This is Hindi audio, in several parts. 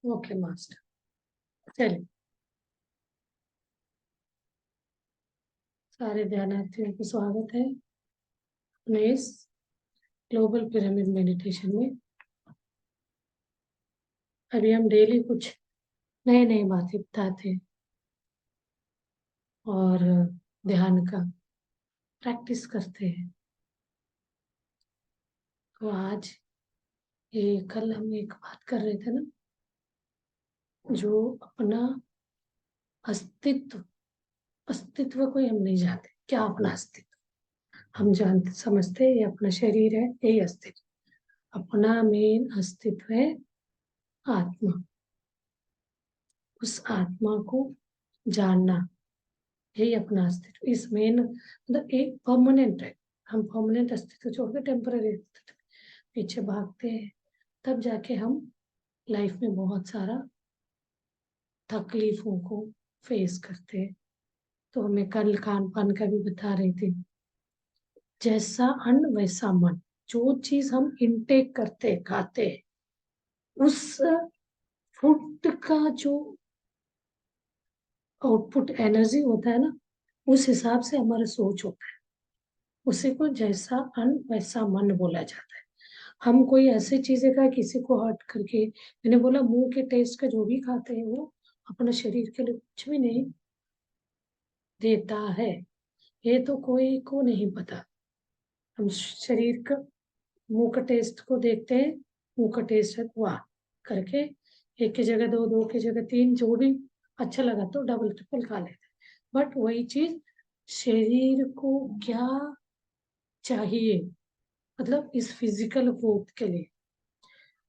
ओके मास्टर, चलिए। सारे ध्यानार्थियों को स्वागत है अपने इस ग्लोबल पिरामिड मेडिटेशन में। अभी हम डेली कुछ नए नए बातें बताते हैं और ध्यान का प्रैक्टिस करते हैं। तो आज ये कल हम एक बात कर रहे थे ना, जो अपना अस्तित्व अस्तित्व को ही हम नहीं जानते। क्या अपना अस्तित्व हम जानते समझते हैं, ये अपना शरीर है, यही अस्तित्व। अपना मेन अस्तित्व है आत्मा। उस आत्मा को जानना, यही अपना अस्तित्व। इस मेन मतलब एक परमानेंट है। हम परमानेंट अस्तित्व छोड़कर टेम्पररी अस्तित्व पीछे भागते हैं, तब जाके हम लाइफ में बहुत सारा तकलीफों को फेस करते हैं। तो हमें कल खान पान का भी बता रही थी, जैसा अन्न वैसा मन। जो चीज हम इनटेक करते खाते हैं, उस फूड का जो आउटपुट एनर्जी होता है ना, उस हिसाब से हमारा सोच होता है। उसी को जैसा अन्न वैसा मन बोला जाता है। हम कोई ऐसी चीजें का किसी को हर्ट करके, मैंने बोला मुंह के टेस्ट का जो भी खाते हैं वो अपने शरीर के लिए कुछ भी नहीं देता है। ये तो कोई को नहीं पता। हम शरीर का मुंह का टेस्ट को देखते हैं, मुंह का टेस्ट है वाह करके एक की जगह दो, दो की जगह तीन, जो भी अच्छा लगा तो डबल ट्रिपल खा लेते हैं। बट वही चीज शरीर को क्या चाहिए, मतलब इस फिजिकल ग्रोथ के लिए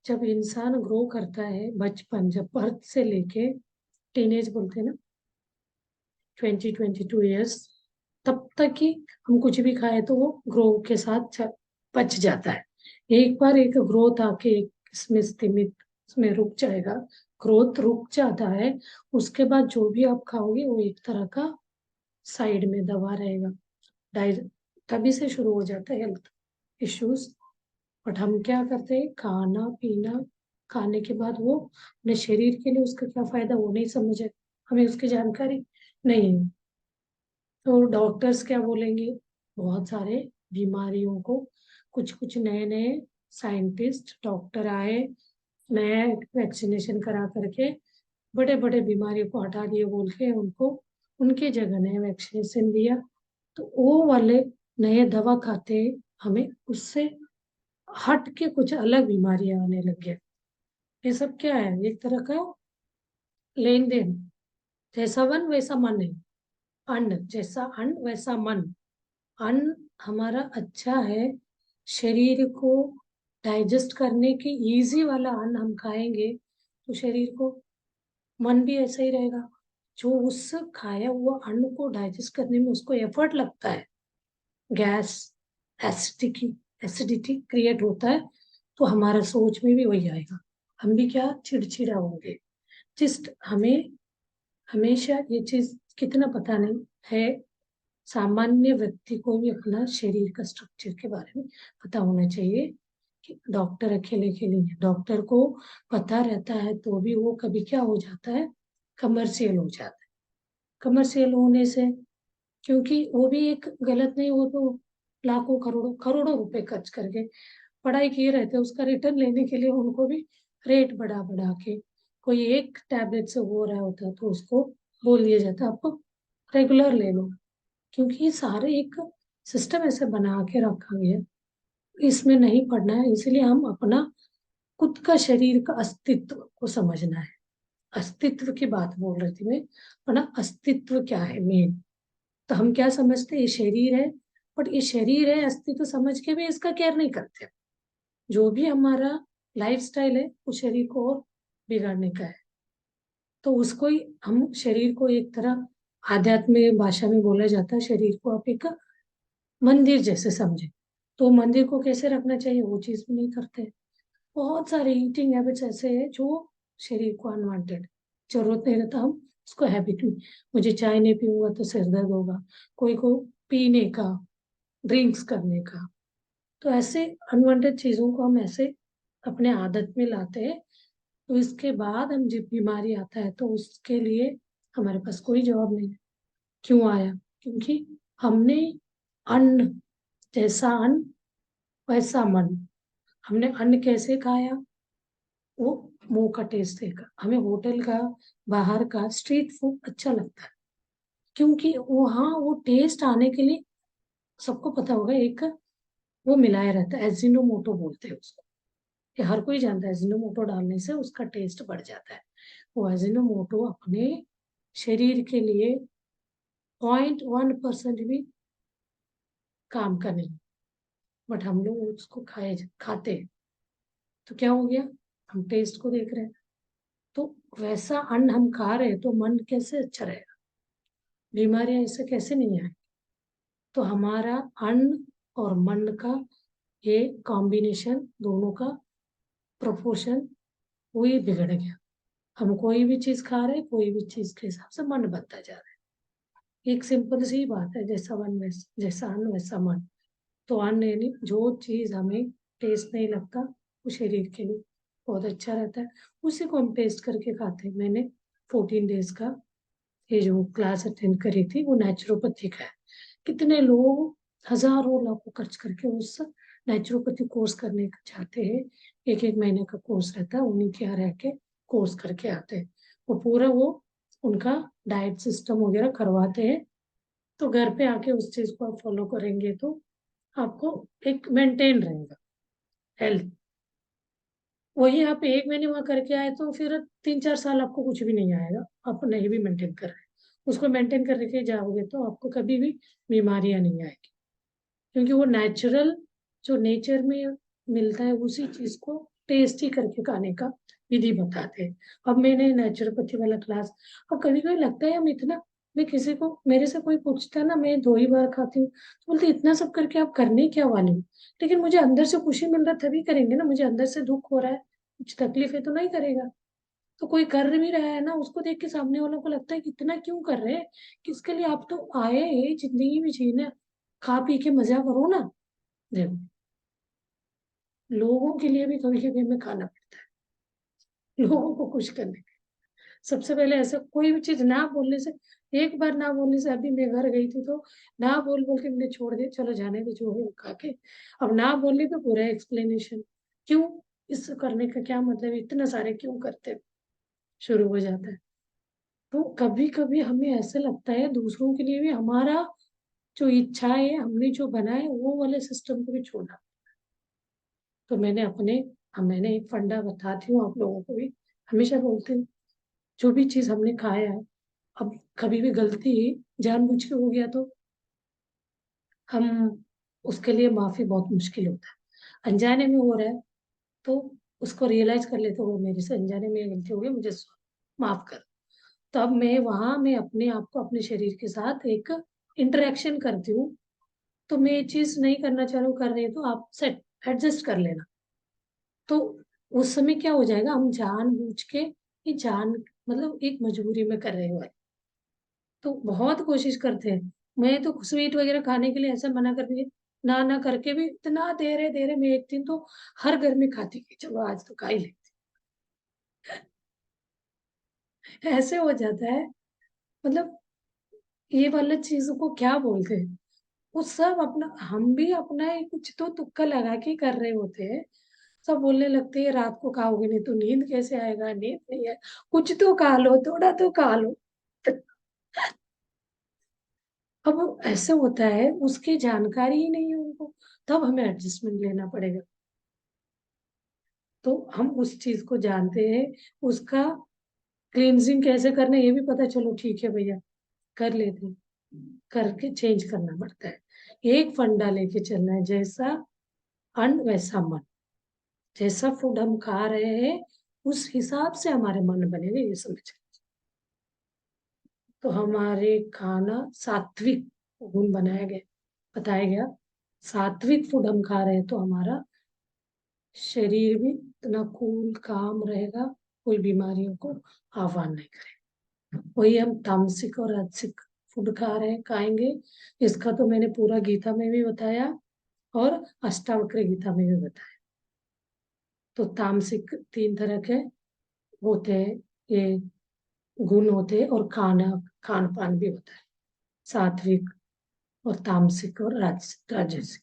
जब इंसान ग्रो करता है, बचपन जब बर्थ से लेके टीनेज बोलते हैं ना, 20-22 ईयर्स, तब तक ही हम कुछ भी खाए तो वो ग्रो के साथ पच जाता है। एक बार एक ग्रोथ आके इसमें स्थिमित, इसमें रुक जाएगा, ग्रोथ रुक जाता है। उसके बाद जो भी आप खाओगे वो एक तरह का साइड में दबा रहेगा। तभी से शुरू हो जाता है हेल्थ इश्यूज। बट हम क्या करते हैं, खाना पीना खाने के बाद वो अपने शरीर के लिए उसका क्या फायदा वो नहीं समझे, हमें उसकी जानकारी नहीं है। तो डॉक्टर्स क्या बोलेंगे, बहुत सारे बीमारियों को कुछ कुछ नए नए साइंटिस्ट डॉक्टर आए, नया वैक्सीनेशन करा करके बड़े बड़े बीमारियों को हटा दिए बोल के उनको उनके जगह नया वैक्सीनेशन दिया। तो वो वाले नए दवा खाते हमें उससे हट के कुछ अलग बीमारियां आने लग गया। ये सब क्या है, एक तरह का लेन देन। जैसा वन वैसा मन है। अन्न जैसा अन्न वैसा मन। अन्न हमारा अच्छा है, शरीर को डाइजेस्ट करने की इजी वाला अन्न हम खाएंगे तो शरीर को, मन भी ऐसा ही रहेगा। जो उस खाया हुआ अन्न को डाइजेस्ट करने में उसको एफर्ट लगता है, गैस एसिडिटी एसिडिटी क्रिएट होता है, तो हमारा सोच में भी वही आएगा। हम भी क्या चिड़चिड़ा होंगे। जिस्ट हमें हमेशा ये चीज कितना पता नहीं है, सामान्य व्यक्ति को भी अपना शरीर का स्ट्रक्चर के बारे में पता होना चाहिए। कि डॉक्टर अकेले के लिए, डॉक्टर को पता रहता है तो भी वो कभी क्या हो जाता है, कमर्शियल हो जाता है। कमर्शियल होने से, क्योंकि वो भी एक गलत नहीं, वो तो लाखों करोड़ों करोड़ों रुपए खर्च करके पढ़ाई किए रहते हैं, उसका रिटर्न लेने के लिए उनको भी रेट बढ़ा बढ़ा के, कोई एक टैबलेट से हो रहा होता है तो उसको बोल दिया जाता है आपको रेगुलर ले लो। क्योंकि ये सारे एक सिस्टम ऐसे बना के रखा गया है, इसमें नहीं पढ़ना है। इसलिए हम अपना खुद का शरीर का अस्तित्व को समझना है। अस्तित्व की बात बोल रही थी मैं, अपना अस्तित्व क्या है मेन। तो हम क्या समझते हैं, ये शरीर है, बट ये शरीर है अस्तित्व समझ के भी इसका केयर नहीं करते। जो भी हमारा लाइफ स्टाइल है वो शरीर को और बिगाड़ने का है। तो उसको ही हम शरीर को एक तरह आध्यात्मिक भाषा में बोला जाता है, शरीर को आप एक मंदिर जैसे समझे। तो मंदिर को कैसे रखना चाहिए वो चीज भी नहीं करते। बहुत सारे ईटिंग हैबिट्स ऐसे हैं जो शरीर को अनवांटेड, जरूरत नहीं रहता हम उसको हैबिट में, मुझे चाय नहीं पीऊंगा तो सिर दर्द होगा, कोई को पीने का, ड्रिंक्स करने का। तो ऐसे अनवांटेड चीजों को हम ऐसे अपने आदत में लाते हैं, तो इसके बाद हम जब बीमारी आता है तो उसके लिए हमारे पास कोई जवाब नहीं है। क्यों आया? क्योंकि हमने अन्न, जैसा अन्न वैसा मन। हमने अन्न कैसे खाया? वो मुंह का टेस्ट देखा। हमें होटल का, बाहर का स्ट्रीट फूड अच्छा लगता है, क्योंकि वहाँ वो टेस्ट आने के लिए, सबको पता होगा, एक वो मिलाया रहता है, एजिनोमोटो बोलते हैं उसको। ये हर कोई जानता है, एजिनोमोटो डालने से उसका टेस्ट बढ़ जाता है। वो एजिनोमोटो अपने शरीर के लिए 0.1% भी काम का नहीं, बट हम लोग उसको खाते हैं। तो क्या हो गया? हम टेस्ट को देख रहे हैं। तो वैसा अन्न हम खा रहे हैं तो मन कैसे अच्छा रहेगा? बीमारियां ऐसे कैसे नहीं आए? तो हमारा अन्न और मन का ये कॉम्बिनेशन, दोनों का प्रोपोर्शन वही बिगड़ गया। हम कोई भी चीज खा रहे हैं, कोई भी चीज के हिसाब से मन बनता जा रहा है। एक सिंपल सी बात है, जैसा मन वैसा, जैसा अन्न वैसा मन। तो अन्न यानी जो चीज हमें टेस्ट नहीं लगता, वो शरीर के लिए बहुत अच्छा रहता है, उसी को हम टेस्ट करके खाते हैं। मैंने 14 डेज का ये जो क्लास अटेंड करी थी, वो नेचुरोपैथी का है। कितने लोग हजारों लाखों खर्च करके उस नेचुरोपैथी कोर्स करने का चाहते हैं। एक एक महीने का कोर्स रहता है, उन्हीं के यहाँ रह के कोर्स करके आते हैं। वो पूरा वो उनका डाइट सिस्टम वगैरह करवाते हैं। तो घर पे आके उस चीज को आप फॉलो करेंगे तो आपको एक मेंटेन रहेगा हेल्थ। वही आप 1 महीने वहां करके आए तो फिर 3-4 साल आपको कुछ भी नहीं आएगा, आप नहीं भी मेंटेन कर रहे हैं। उसको मेंटेन करके जाओगे तो आपको कभी भी बीमारियां नहीं आएगी, क्योंकि वो नेचुरल, जो नेचर में मिलता है उसी चीज को टेस्टी करके खाने का विधि बताते हैं। अब मैंने नेचुरोपैथी वाला क्लास, अब कभी कभी लगता है हम इतना, मैं किसी को, मेरे से कोई पूछता है ना, मैं 2 ही बार खाती हूँ, तो बोलते इतना सब करके आप करने क्या वाले हो? लेकिन मुझे अंदर से खुशी मिल रहा है तभी करेंगे ना। मुझे अंदर से दुख हो रहा है, कुछ तकलीफ है तो नहीं करेगा। तो कोई कर भी रहा है ना, उसको देख के सामने वालों को लगता है कि इतना क्यों कर रहे हैं, किसके लिए आप तो आए हैं जिंदगी में जीने, खा पी के मजा करो ना। देखो, लोगों के लिए भी कभी कभी हमें खाना पड़ता है, लोगों को खुश करने के। सबसे पहले ऐसा कोई भी चीज ना बोलने से, एक बार ना बोलने से, अभी मैं घर गई थी तो ना बोल बोल के मैंने छोड़ दिया, चलो जाने दे जो है वो खा के। अब ना बोलने पे पूरा एक्सप्लेनेशन, क्यों, इस करने का क्या मतलब है, इतना सारे क्यों करते हैं, शुरू हो जाता है। तो कभी कभी हमें ऐसा लगता है दूसरों के लिए भी हमारा जो इच्छा है, हमने जो बनाए वो वाले सिस्टम को भी छोड़ना। तो मैंने एक फंडा बताती हूँ आप लोगों को भी, हमेशा बोलती हूँ, जो भी चीज हमने खाया है, अब कभी भी गलती जानबूझ के हो गया तो हम, उसके लिए माफी बहुत मुश्किल होता है। अनजाने में हो रहा है तो उसको रियलाइज कर लेते हो, मेरे से अनजाने में ये गलती हो गई, मुझे माफ कर। तब मैं अपने आप को, अपने शरीर के साथ एक इंटरेक्शन करती हूँ। तो मैं ये चीज नहीं करना चाह रही हूँ, कर रही हूँ, तो आप सेट एडजस्ट कर लेना। तो उस समय क्या हो जाएगा, हम जानबूझ के, ये जान, मतलब एक मजबूरी में कर रहे हो। तो बहुत कोशिश करते हैं। मैं तो स्वीट वगैरह खाने के लिए ऐसा मना कर दिया, ना ना करके भी इतना दे रहे मैं एक दिन तो हर घर में खाती गई, चलो आज तो खा ही लेती। ऐसे हो जाता है। मतलब ये वाला चीजों को क्या बोलते हैं, वो सब अपना, हम भी अपना ही कुछ तो तुक्का लगा के कर रहे होते हैं। सब बोलने लगते हैं रात को खाओगे नहीं तो नींद कैसे आएगा, नींद नहीं है, कुछ तो खा लो, थोड़ा तो खा लो। अब ऐसे होता है, उसकी जानकारी ही नहीं है उनको, तब हमें एडजस्टमेंट लेना पड़ेगा। तो हम उस चीज को जानते हैं, उसका क्लींजिंग कैसे करना है ये भी पता, चलो ठीक है भैया कर लेते हैं, करके चेंज करना पड़ता है। एक फंडा लेके चलना है, जैसा अन्न वैसा मन। जैसा फूड हम खा रहे हैं उस हिसाब से हमारे मन बनेंगे, ये समझ। तो हमारे खाना सात्विक गुण बताया गया। सात्विक फूड हम खा रहे हैं तो हमारा शरीर भी इतना कूल काम रहेगा, कोई बीमारियों को आह्वान नहीं करेगा। वही हम तामसिक और राजसिक फूड खा रहे हैं, खाएंगे। इसका तो मैंने पूरा गीता में भी बताया और अष्टावक्र गीता में भी बताया। तो तामसिक 3 तरह के, होते हैं, ये गुण होते हैं, और खान पान भी होता है, सात्विक और तामसिक और राजसिक।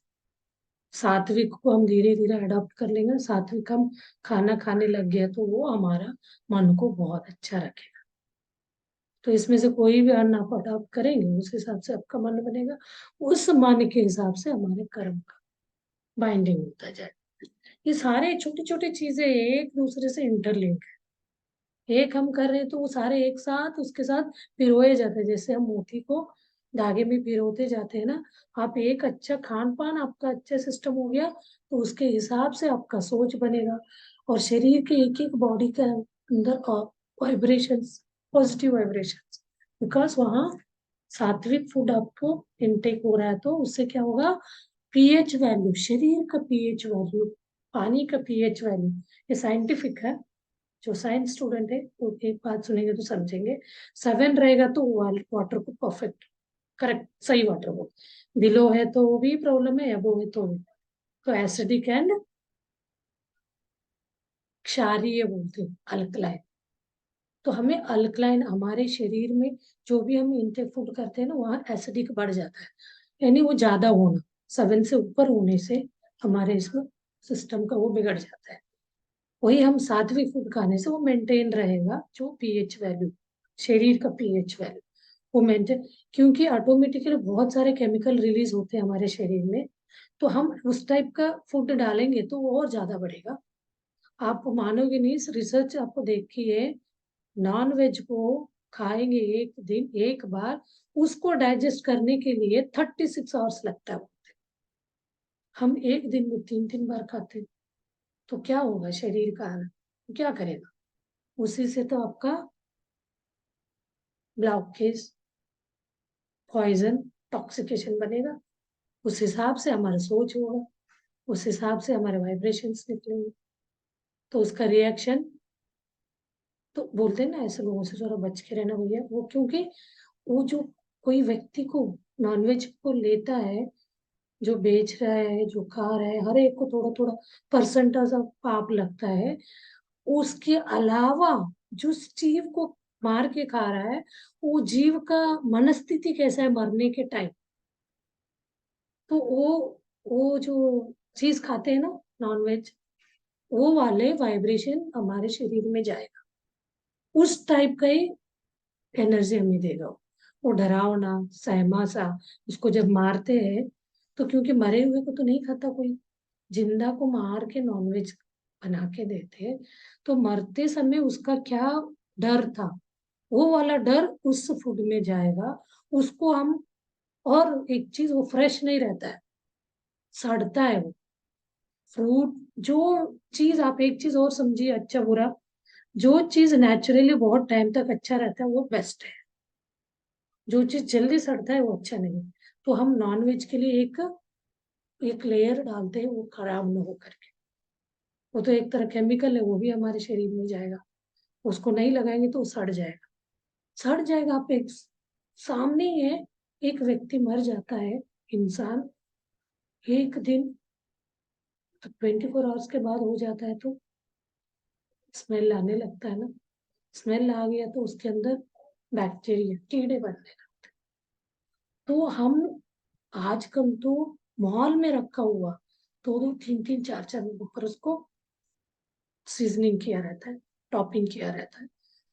सात्विक को हम धीरे धीरे अडॉप्ट कर लेंगे, सात्विक हम खाना खाने लग गया तो वो हमारा मन को बहुत अच्छा रखेगा। तो इसमें से कोई भी अन्न आप अडॉप्ट करेंगे उस हिसाब से आपका मन बनेगा, उस मन के हिसाब से हमारे कर्म का बाइंडिंग होता जाए। ये सारे छोटी छोटी चीजें एक दूसरे से इंटरलिंक है, एक हम कर रहे हैं तो वो सारे एक साथ उसके साथ पिरोए जाते हैं, जैसे हम मोती को धागे में पिरोते जाते हैं ना। आप एक अच्छा खान पान आपका अच्छा सिस्टम हो गया तो उसके हिसाब से आपका सोच बनेगा, और शरीर के एक एक बॉडी के अंदर वाइब्रेशंस, पॉजिटिव वाइब्रेशंस, बिकॉज वहाँ सात्विक फूड आपको इनटेक हो रहा है तो उससे क्या होगा, पीएच वैल्यू, शरीर का पीएच वैल्यू, पानी का पीएच वैल्यू, ये साइंटिफिक है। जो साइंस स्टूडेंट है वो एक बात सुनेंगे तो समझेंगे, 7 रहेगा तो वाटर को परफेक्ट, करेक्ट, सही वाटर हो, बिलो है तो वो भी प्रॉब्लम है, अबो है तो भी। तो एसिडिक एंड क्षारीय बोलते हैं, अल्कलाइन। तो हमें अल्कलाइन हमारे शरीर में जो भी हम इनटेक फूड करते हैं ना वहाँ एसिडिक बढ़ जाता है, यानी वो ज्यादा होना, 7 से ऊपर होने से हमारे इसमें सिस्टम का वो बिगड़ जाता है। वही हम सात्विक फूड खाने से वो मेंटेन रहेगा, जो पीएच वैल्यू, शरीर का पीएच वैल्यू वो मेंटेन, क्योंकि ऑटोमेटिकली बहुत सारे केमिकल रिलीज होते हैं हमारे शरीर में, तो हम उस टाइप का फूड डालेंगे तो वो और ज्यादा बढ़ेगा। आप मानोगे नहीं, इस रिसर्च आपको देखिए, नॉन वेज को खाएंगे एक दिन एक बार, उसको डाइजेस्ट करने के लिए 36 आवर्स लगता है। हम एक दिन में 3 3 बार खाते हैं, तो क्या होगा शरीर का हाल, क्या करेगा? उसी से तो आपका ब्लॉकेज, पॉइजन, टॉक्सिकेशन बनेगा, उस हिसाब से हमारा सोच होगा, उस हिसाब से हमारे वाइब्रेशंस निकलेंगे, तो उसका रिएक्शन, तो बोलते हैं ना ऐसे लोगों से थोड़ा बच के रहना भैया, वो क्योंकि वो जो कोई व्यक्ति को नॉनवेज को लेता है, जो बेच रहा है जो खा रहा है, हर एक को थोड़ा थोड़ा परसेंटेज ऑफ पाप लगता है। उसके अलावा जो जीव को मार के खा रहा है, वो जीव का मनस्थिति कैसा है मरने के टाइम, तो वो जो चीज खाते हैं ना नॉनवेज, वो वाले वाइब्रेशन हमारे शरीर में जाएगा, उस टाइप का ही एनर्जी हमें देगा वो डरावना सहमा सा। उसको जब मारते हैं तो क्योंकि मरे हुए को तो नहीं खाता कोई, जिंदा को मार के नॉनवेज बना के देते, तो मरते समय उसका क्या डर था, वो वाला डर उस फूड में जाएगा, उसको हम, और एक चीज वो फ्रेश नहीं रहता है, सड़ता है वो फ्रूट। जो चीज आप एक चीज और समझिए, अच्छा बुरा, जो चीज नेचुरली बहुत टाइम तक अच्छा रहता है वो बेस्ट है, जो चीज जल्दी सड़ता है वो अच्छा नहीं है। तो हम नॉनवेज के लिए एक एक लेयर डालते हैं वो खराब ना हो करके, वो तो एक तरह केमिकल है, वो भी हमारे शरीर में जाएगा, उसको नहीं लगाएंगे तो वो सड़ जाएगा, सड़ जाएगा। आप एक सामने ही है, एक व्यक्ति मर जाता है, इंसान, एक दिन, तो 24 आवर्स के बाद हो जाता है तो स्मेल आने लगता है ना, स्मेल आ गया तो उसके अंदर बैक्टीरिया कीड़े बनने लगते। तो हम आजकल तो मॉल में रखा हुआ 2 2 3 3 4 4 ऊपर उसको सीजनिंग किया रहता है, टॉपिंग किया रहता है,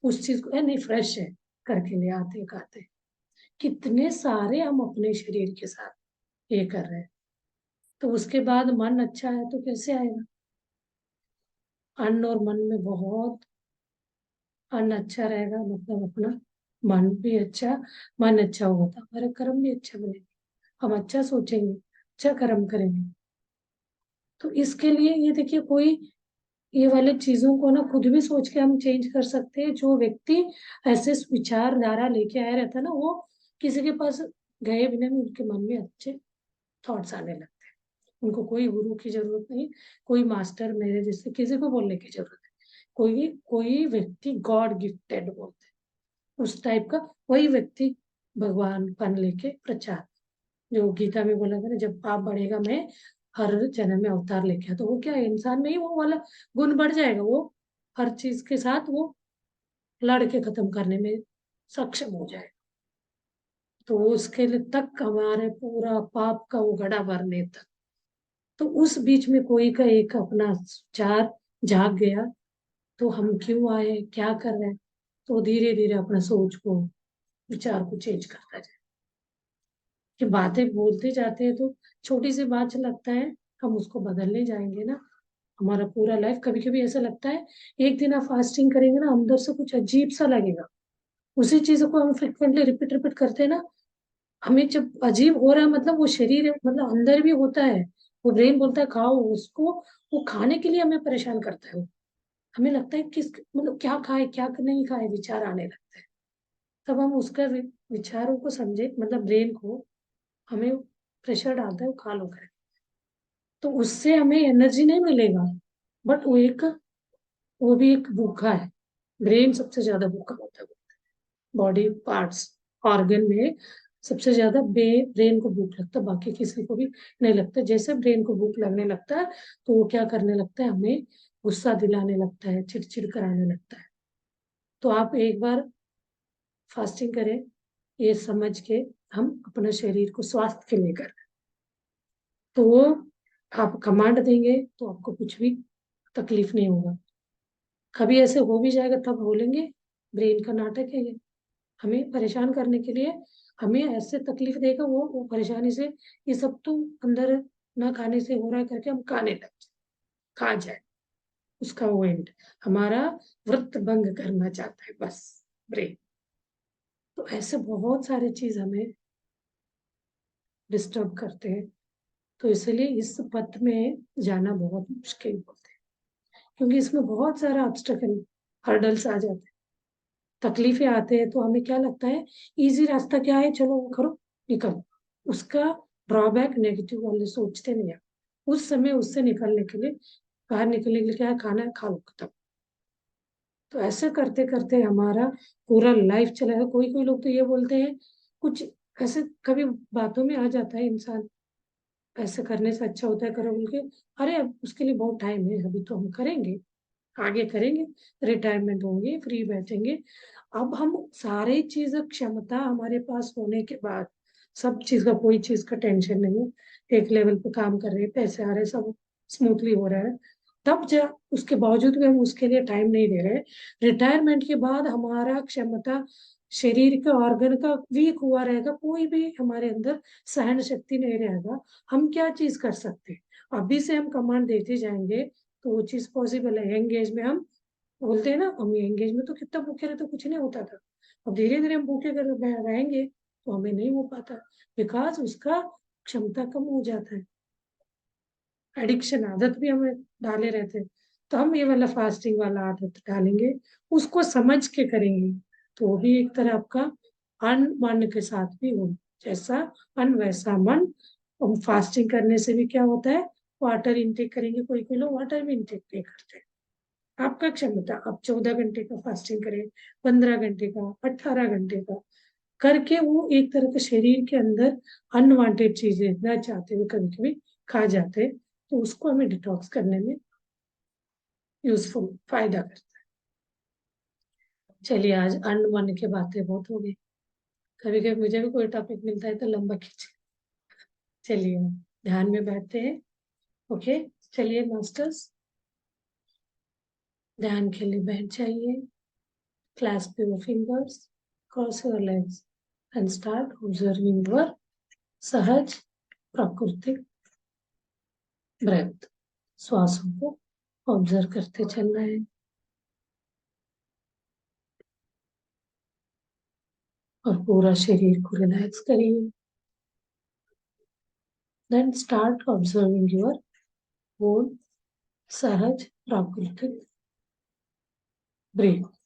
उस चीज को नहीं फ्रेश है करके ले आते खाते। कितने सारे हम अपने शरीर के साथ ये कर रहे हैं, तो उसके बाद मन अच्छा है तो कैसे आएगा? अन्न और मन में बहुत, अन्न अच्छा रहेगा मतलब अपना मन भी अच्छा, मन अच्छा होगा तो हमारे कर्म भी अच्छा बनेंगे, हम अच्छा सोचेंगे, अच्छा कर्म करेंगे। तो इसके लिए ये देखिए, कोई ये वाले चीजों को ना खुद भी सोच के हम चेंज कर सकते हैं। जो व्यक्ति ऐसे विचारधारा लेके आया रहता है ना, वो किसी के पास गए बिना भी उनके मन में अच्छे थॉट्स आने लगते हैं। उनको कोई गुरु की जरूरत नहीं, कोई मास्टर मेरे जैसे किसी को बोलने की जरूरत है, कोई कोई व्यक्ति गॉड गिफ्टेड बोलते हैं उस टाइप का, वही व्यक्ति भगवान पन लेके प्रचार, जो गीता में बोला था ना, जब पाप बढ़ेगा मैं हर जन्म में अवतार लेके आता, तो वो क्या है, इंसान में ही वो वाला गुण बढ़ जाएगा, वो हर चीज के साथ वो लड़ के खत्म करने में सक्षम हो जाए। तो उसके लिए तक हमारे पूरा पाप का वो घड़ा भरने तक, तो उस बीच में कोई का एक अपना विचार जाग गया, तो हम क्यों आए, क्या कर रहे हैं, तो धीरे धीरे अपना सोच को, विचार को चेंज करता जाए। कि बातें बोलते जाते हैं तो छोटी सी बात से लगता है हम उसको बदलने जाएंगे ना, हमारा पूरा लाइफ। कभी कभी ऐसा लगता है एक दिन आप फास्टिंग करेंगे ना, अंदर से कुछ अजीब सा लगेगा। उसी चीज को हम फ्रिक्वेंटली रिपीट रिपीट करते हैं ना, हमें जब अजीब हो रहा है मतलब वो शरीर मतलब अंदर भी होता है, वो ब्रेन बोलता है खाओ उसको, वो खाने के लिए हमें परेशान करता है वो। हमें लगता है किस मतलब क्या खाए क्या नहीं खाए, विचार आने लगता है। तब हम उसका विचारों को समझे, मतलब ब्रेन को हमें प्रेशर डालता है वो खा लो कर, तो उससे हमें एनर्जी नहीं मिलेगा। बट वो भी एक भूखा है। ब्रेन सबसे ज्यादा भूखा होता है, बॉडी पार्ट्स ऑर्गन में सबसे ज्यादा ब्रेन को भूख लगता है, बाकी किसी को भी नहीं लगता। जैसे ब्रेन को भूख लगने लगता है तो वो क्या करने लगता है, हमें गुस्सा दिलाने लगता है, चिड़चिड़ कराने लगता है। तो आप एक बार फास्टिंग करें, ये समझ के हम अपने शरीर को स्वास्थ्य के लिए कर, तो वो आप कमांड देंगे तो आपको कुछ भी तकलीफ नहीं होगा। कभी ऐसे हो भी जाएगा तब बोलेंगे ब्रेन का नाटक है ये, हमें परेशान करने के लिए हमें ऐसे तकलीफ देगा, वो परेशानी से ये सब तो अंदर ना खाने से हो रहा है करके हम खाने लग जाए, खा जाए। उसका वो एंड हमारा व्रत भंग करना चाहता है बस ब्रेन। तो ऐसे बहुत सारे चीज हमें डिस्टर्ब करते हैं। तो इसलिए इस पथ में जाना बहुत मुश्किल होता है, क्योंकि इसमें बहुत सारा ऑब्स्टेकल हर्डल्स आ जाते हैं, तकलीफें आते हैं। तो हमें क्या लगता है इजी रास्ता क्या है, चलो वो करो निकलो। उसका ड्रॉबैक नेगेटिव वाले सोचते नहीं है। उस समय उससे निकलने के लिए, बाहर निकलने के लिए क्या है, खाना है खा लो खत्म। तो ऐसे करते करते हमारा पूरा लाइफ चलेगा। कोई कोई लोग तो ये बोलते हैं कुछ ऐसे, कभी बातों में आ जाता है इंसान, ऐसे करने से अच्छा होता है करो बोल के, अरे अब उसके लिए बहुत टाइम है, अभी तो हम करेंगे, आगे करेंगे, रिटायरमेंट होंगे, फ्री बैठेंगे। अब हम सारी चीज क्षमता हमारे पास होने के बाद, सब चीज का कोई चीज का टेंशन नहीं है, एक लेवल पे काम कर रहे हैं, पैसे आ रहे हैं, सब स्मूथली हो रहा है, तब जा उसके बावजूद भी हम उसके लिए टाइम नहीं दे रहे। रिटायरमेंट के बाद हमारा क्षमता, शरीर के ऑर्गन का वीक हुआ रहेगा, कोई भी हमारे अंदर सहन शक्ति नहीं रहेगा। हम क्या चीज कर सकते हैं, अभी से हम कमांड देते जाएंगे तो वो चीज पॉसिबल है। यंग एज में हम बोलते हैं ना, हम यंग एज में तो कितना भूखे रहे तो कुछ नहीं होता था, अब धीरे धीरे हम भूखे कर रहेंगे तो हमें नहीं हो पाता, बिकॉज उसका क्षमता कम हो जाता है। एडिक्शन आदत भी हमें डाले रहते हैं। तो हम ये वाला फास्टिंग वाला आदत डालेंगे, उसको समझ के करेंगे, तो वो भी एक तरह आपका अन्न मन के साथ भी हो, जैसा अन्न वैसा मन। और फास्टिंग करने से भी क्या होता है, वाटर इनटेक करेंगे, कोई कोई लोग वाटर भी इनटेक नहीं करते हैं। आपका क्षमता, आप 14 घंटे का फास्टिंग करें, 15 घंटे का, 18 घंटे का करके, वो एक तरह के शरीर के अंदर अनवांटेड चीजें ना चाहते हुए कभी कभी खा जाते हैं, तो उसको हमें डिटॉक्स करने में यूजफुल फायदा करता है। चलिए आज अन्न मन की बातें बहुत हो गई, कभी कभी मुझे भी कोई टॉपिक मिलता है तो लंबा खींचे। चलिए ध्यान में बैठते हैं। ओके, चलिए मास्टर्स, ध्यान के लिए बैठ जाइए, clasp your fingers, cross your legs and start observing your सहज प्राकृतिक ब्रेथ। श्वासों को ऑब्जर्व करते चलना है और पूरा शरीर को रिलैक्स करिए। Then start observing your own सहज प्राकृतिक ब्रेथ।